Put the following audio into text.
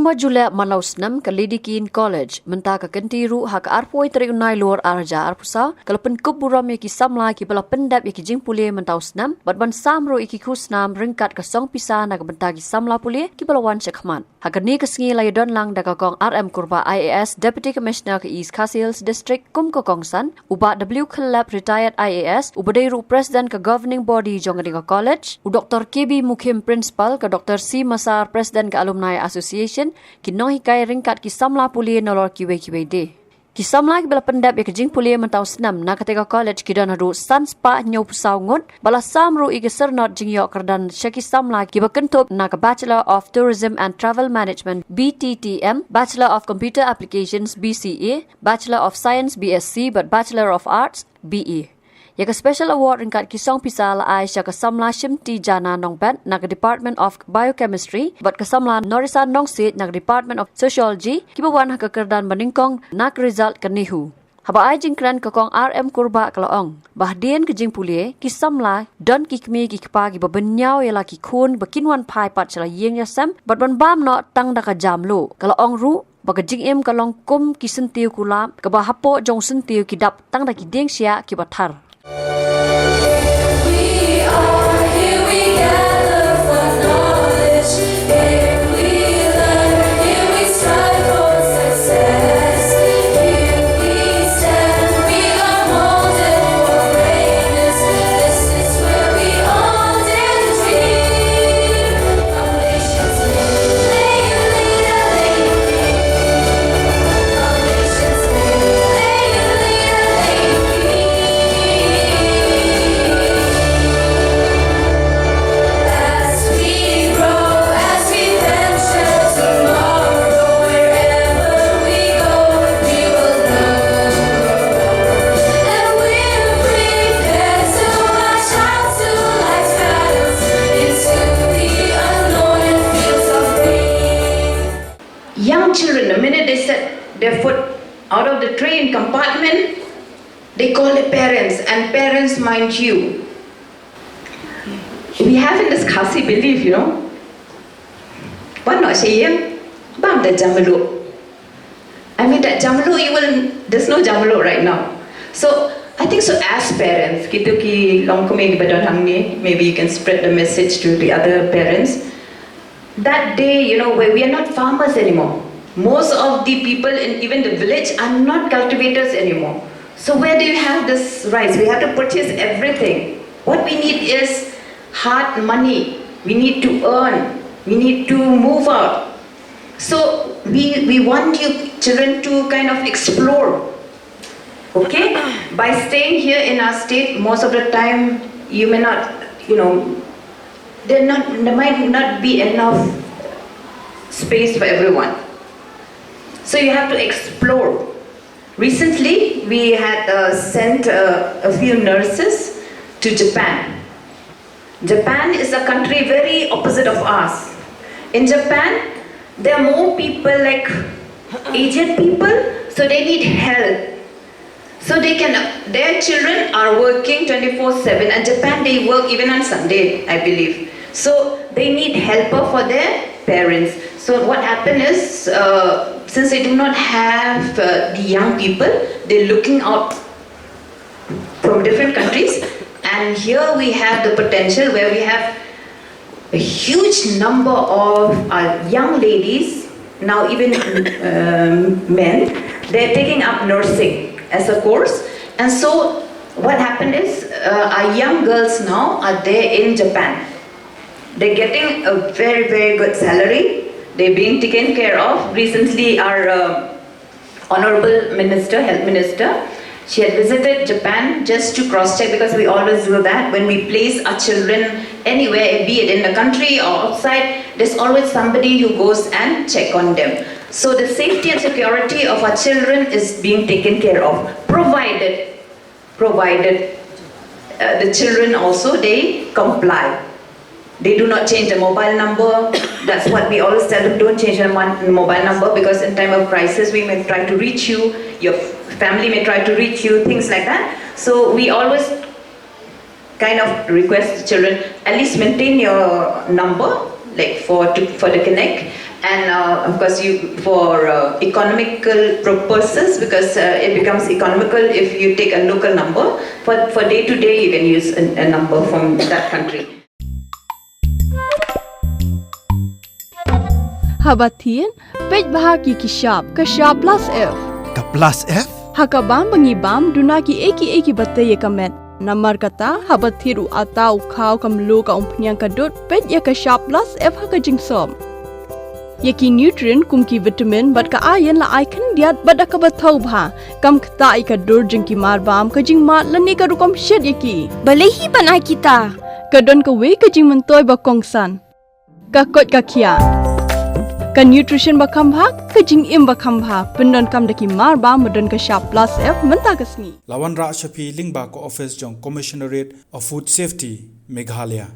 Kurbah Julai Malausnam Kalidikin College mentaka kentiru hak arpoi teriunai luar arja arpusa kalapen kuburam yaki Samla ki bala pendap yaki Jingpule mentausnam badban samro iki kusnam ringkat kasong pisa na bentagi Samla pule ki balawan Cekman hakani kesengi layadon lang dakakong RM Kurbah IAS Deputy Commissioner ke East Khasi District Kum Kokongsan uba W Kelab retired IAS ubadairu President ke Governing Body Jongadinga College u Dr. KB Mukim Principal ke Dr. C Masar President ke Alumni Association kinohi kai ringkat ki Samla puli nolor kiwe de. Ki Samla ki bala pendap ya ke Jingpule mentau senam na ketika college ki dan hadu sanspa nyau pusau ngot bala samru ike sernot jingyok kerdan syaki Samla ki bakentup na ke Bachelor of Tourism and Travel Management BTTM, Bachelor of Computer Applications BCA, Bachelor of Science BSc but Bachelor of Arts BE. Ya ke special award ringkat kisong pisal Aisyah ke Samla Shimti Jana Nongbat na ke Department of Biochemistry but ke Samla Norisan Nongsit na ke Department of Sociology kibawan ke kerdan meningkong nak result ke Nihu. Haba ai jingkran ke kong RM Kurbah kelaong. Hadien ke Jingpule ki Samla don ki kmie ki kpa ki Bynñiaw ya la ki kun bakinwan pai pat chala yeng ya sam but ban bam no tang da ka Jamlu kelaong ru baga jingem kalong kum ki sentiu kulap ke bahapo jong sentiu ki dap tang da ki deng sia ki bathar. Young children, the minute they set their foot out of the train compartment, they call their parents, and parents mind you. We have in this Khasi belief, what not saying? Bam the Mluh. I mean that Mluh, there's no Mluh right now. So I think so as parents, maybe you can spread the message to the other parents. That day, where we are not farmers anymore. Most of the people in even the village are not cultivators anymore. So where do you have this rice? We have to purchase everything. What we need is hard money. We need to earn. We need to move out. So we want you children to kind of explore. Okay? By staying here in our state, most of the time you may not, there might not be enough space for everyone. So you have to explore. Recently, we had sent a few nurses to Japan. Japan is a country very opposite of ours. In Japan, there are more people like aged people, so they need help. So their children are working 24/7, and Japan they work even on Sunday, I believe. So they need helper for their parents. So what happened is, since they do not have the young people, they're looking out from different countries. And here we have the potential where we have a huge number of young ladies, now even men, they're taking up nursing as a course. And so what happened is, our young girls now are there in Japan. They're getting a very, very good salary. They're being taken care of. Recently, our Honorable Minister, Health Minister, she had visited Japan just to cross-check, because we always do that. When we place our children anywhere, be it in the country or outside, there's always somebody who goes and check on them. So the safety and security of our children is being taken care of, provided the children also, they comply. They do not change the mobile number. That's what we always tell them, don't change the mobile number, because in time of crisis we may try to reach you, your family may try to reach you, things like that. So we always kind of request the children, at least maintain your number, like for the connect, And of course, for economical purposes, because it becomes economical if you take a local number. For day to day, you can use a number from that country. Hadien, pej bahagi kishap, kashap plus F. Ka plus F? Hakabam bangibam dunaki eki batay kamet. Namar kata habathiru atau khau kamlu ka umpnyang kadut pej ya kashap plus F hakajingsom. Yaki nutrient kumki vitamin bat ka iron la icon diat bada ka bathau bha kam khta I ka dur jingki marbam ka jingma lani ka rukom shed yaki balehi banai kita kadon ka we ka jing mentoy ba kongsan ka kot ka khia ka nutrition ba khambha ka jing im ba khambha pendon kam daki marbam modon ka sharp plus F menta kasni Lawan Ra Shafi Lingba ko office jong Commissionerate of Food Safety Meghalaya